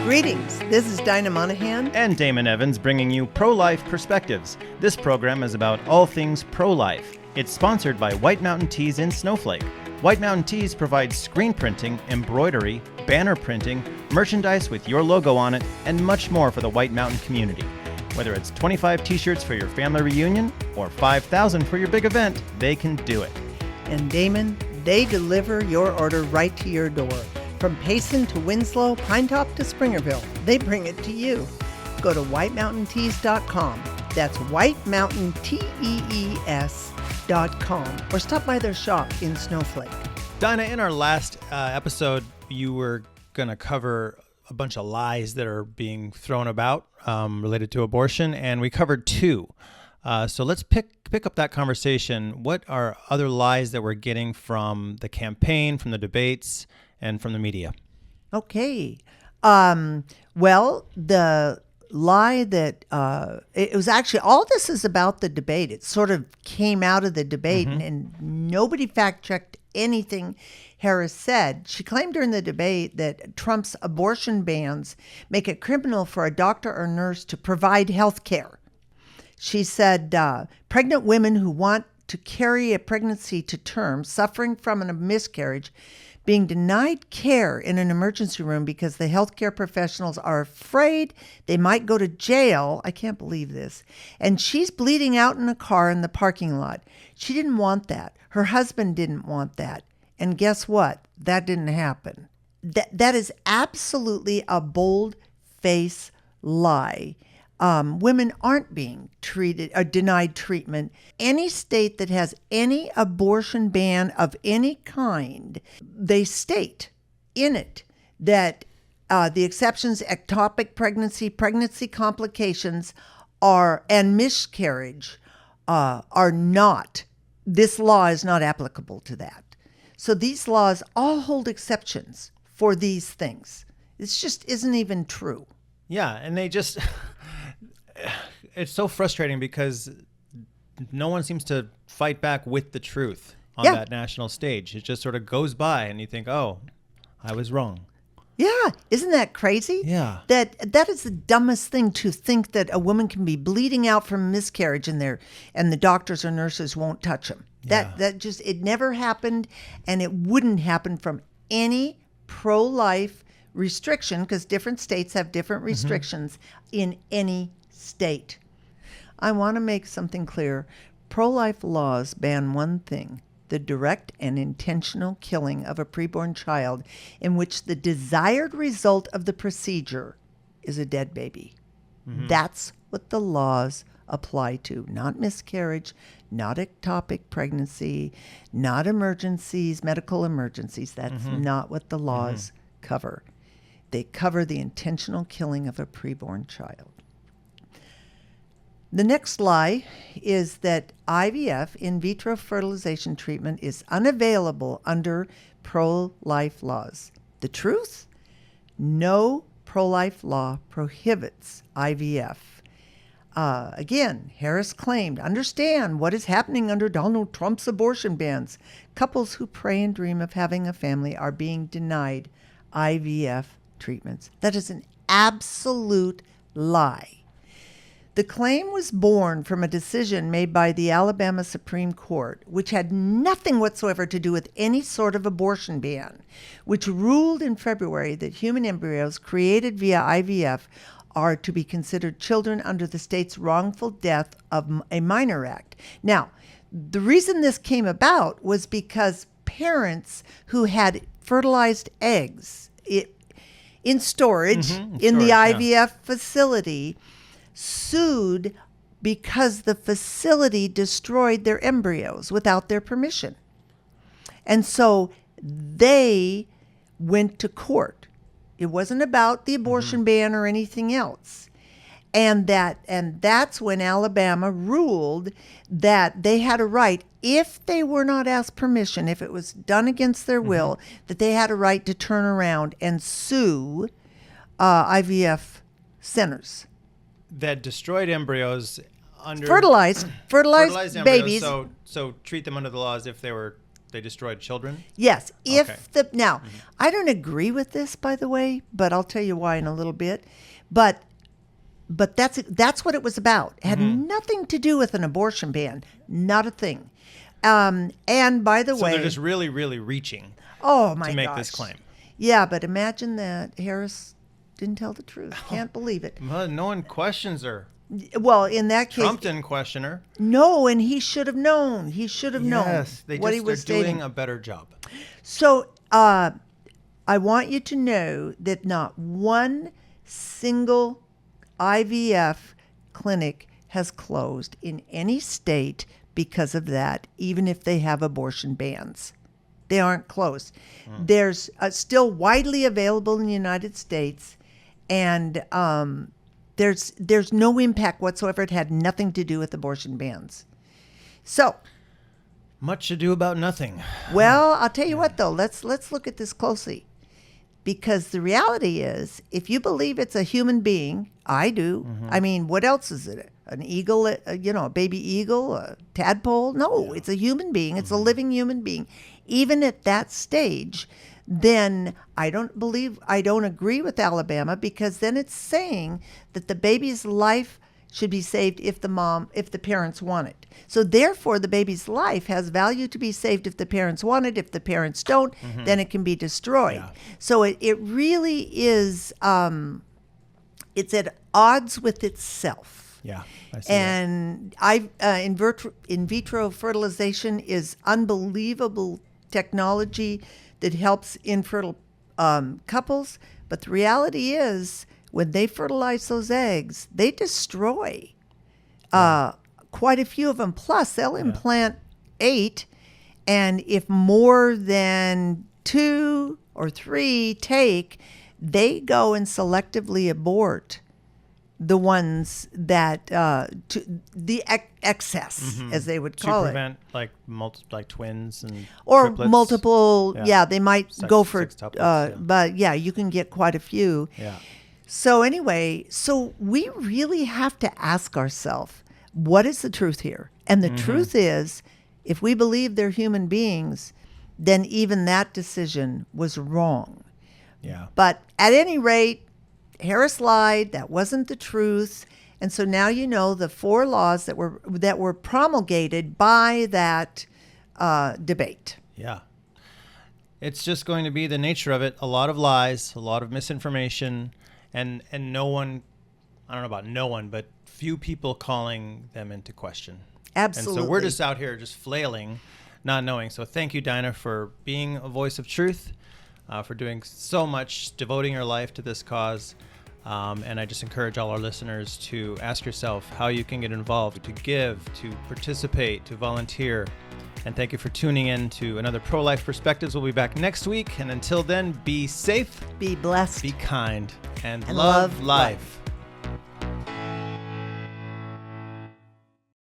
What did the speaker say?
Greetings, this is Dinah Monahan and Damon Evans bringing you Pro-Life Perspectives. This program is about all things pro-life. It's sponsored by White Mountain Tees in Snowflake. White Mountain Tees provides screen printing, embroidery, banner printing, merchandise with your logo on it, and much more for the White Mountain community. Whether it's 25 t-shirts for your family reunion or 5,000 for your big event, they can do it. And Damon, they deliver your order right to your door. From Payson to Winslow, Pinetop to Springerville, they bring it to you. Go to whitemountaintees.com. That's whitemountaintees.com. Or stop by their shop in Snowflake. Dinah, in our last episode, you were going to cover a bunch of lies that are being thrown about related to abortion, and we covered two. So let's pick up that conversation. What are other lies that we're getting from the campaign, from the debates, and from the media? Okay. Well, the lie that it was actually, all this is about the debate. It sort of came out of the debate, and nobody fact-checked anything Harris said. She claimed during the debate that Trump's abortion bans make it criminal for a doctor or nurse to provide health care. She said pregnant women who want to carry a pregnancy to term, suffering from a miscarriage, being denied care in an emergency room because the healthcare professionals are afraid they might go to jail. I can't believe this. And she's bleeding out in a car in the parking lot. She didn't want that. Her husband didn't want that. And guess what? That didn't happen. That is absolutely a bold-faced lie. Women aren't being treated or denied treatment. Any state that has any abortion ban of any kind, they state in it that the exceptions, ectopic pregnancy, pregnancy complications and miscarriage are not, this law is not applicable to that. So these laws all hold exceptions for these things. This just isn't even true. Yeah, and they just... It's so frustrating because no one seems to fight back with the truth on that national stage. It just sort of goes by and you think, oh, I was wrong. Yeah. Isn't that crazy? Yeah. That is the dumbest thing, to think that a woman can be bleeding out from miscarriage and the doctors or nurses won't touch them. Yeah. That just, it never happened, and it wouldn't happen from any pro-life restriction, because different states have different restrictions in any state. I want to make something clear. Pro-life laws ban one thing: the direct and intentional killing of a preborn child in which the desired result of the procedure is a dead baby. That's what the laws apply to. Not miscarriage, not ectopic pregnancy, not emergencies, medical emergencies. That's not what the laws cover. They cover the intentional killing of a preborn child. The next lie is that IVF, in vitro fertilization treatment, is unavailable under pro-life laws. The truth? No pro-life law prohibits IVF. Again, Harris claimed, understand what is happening under Donald Trump's abortion bans. Couples who pray and dream of having a family are being denied IVF treatments. That is an absolute lie. The claim was born from a decision made by the Alabama Supreme Court, which had nothing whatsoever to do with any sort of abortion ban, which ruled in February that human embryos created via IVF are to be considered children under the state's Wrongful Death of a Minor Act. Now, the reason this came about was because parents who had fertilized eggs in storage in the IVF facility sued because the facility destroyed their embryos without their permission. And so they went to court. It wasn't about the abortion ban or anything else. And that's when Alabama ruled that they had a right, if they were not asked permission, if it was done against their will, that they had a right to turn around and sue IVF centers. That destroyed embryos under... Fertilized babies. Embryos, so treat them under the laws if they were they destroyed children? Yes. If Okay. now, I don't agree with this, by the way, but I'll tell you why in a little bit. But that's what it was about. It had nothing to do with an abortion ban. Not a thing. And by the So way, they're just really, really reaching oh my to make gosh. this claim. Yeah, but imagine that Harris didn't tell the truth. Can't believe it. Well, no one questions her. Well, in that case, Trump didn't question her. no, and he should have known. He should have known Yes, what he was they're stating. doing a better job. So I want you to know that not one single IVF clinic has closed in any state because of that, even if they have abortion bans. They aren't closed. There's still widely available in the United States, and there's no impact whatsoever. It had nothing to do with abortion bans. So, Much ado about nothing. well, I'll tell you what though. Let's look at this closely, because the reality is, if you believe it's a human being, I do. I mean, what else is it? An eagle? A baby eagle? A tadpole? No, it's a human being. It's a living human being. Even at that stage, then I don't agree with Alabama, because then it's saying that the baby's life should be saved if the parents want it. So therefore, the baby's life has value to be saved if the parents want it. If the parents don't, then it can be destroyed. Yeah. So it really is, it's at odds with itself. Yeah, I see that. And in vitro fertilization is unbelievable technology that helps infertile couples. But the reality is, when they fertilize those eggs, they destroy quite a few of them. Plus, they'll implant 8, and if more than 2 or 3 take, they go and selectively abort the ones that the excess, as they would call to it, prevent like twins and or triplets. multiple. Yeah, they might go for, sextuplets, yeah. but yeah, you can get quite a few. Yeah. So anyway, so we really have to ask ourselves, what is the truth here? And the truth is, if we believe they're human beings, then even that decision was wrong. Yeah. But at any rate, Harris lied. That wasn't the truth. And so now you know the 4 laws that were promulgated by that debate. Yeah. It's just going to be the nature of it. A lot of lies, a lot of misinformation, and no one, I don't know about no one, but few people calling them into question. Absolutely. And so we're just out here just flailing, not knowing. So thank you, Dinah, for being a voice of truth, for doing so much, devoting your life to this cause. And I just encourage all our listeners to ask yourself how you can get involved, to give, to participate, to volunteer. And thank you for tuning in to another Pro-Life Perspectives. We'll be back next week. And until then, be safe, Be blessed. be kind, and And love love life.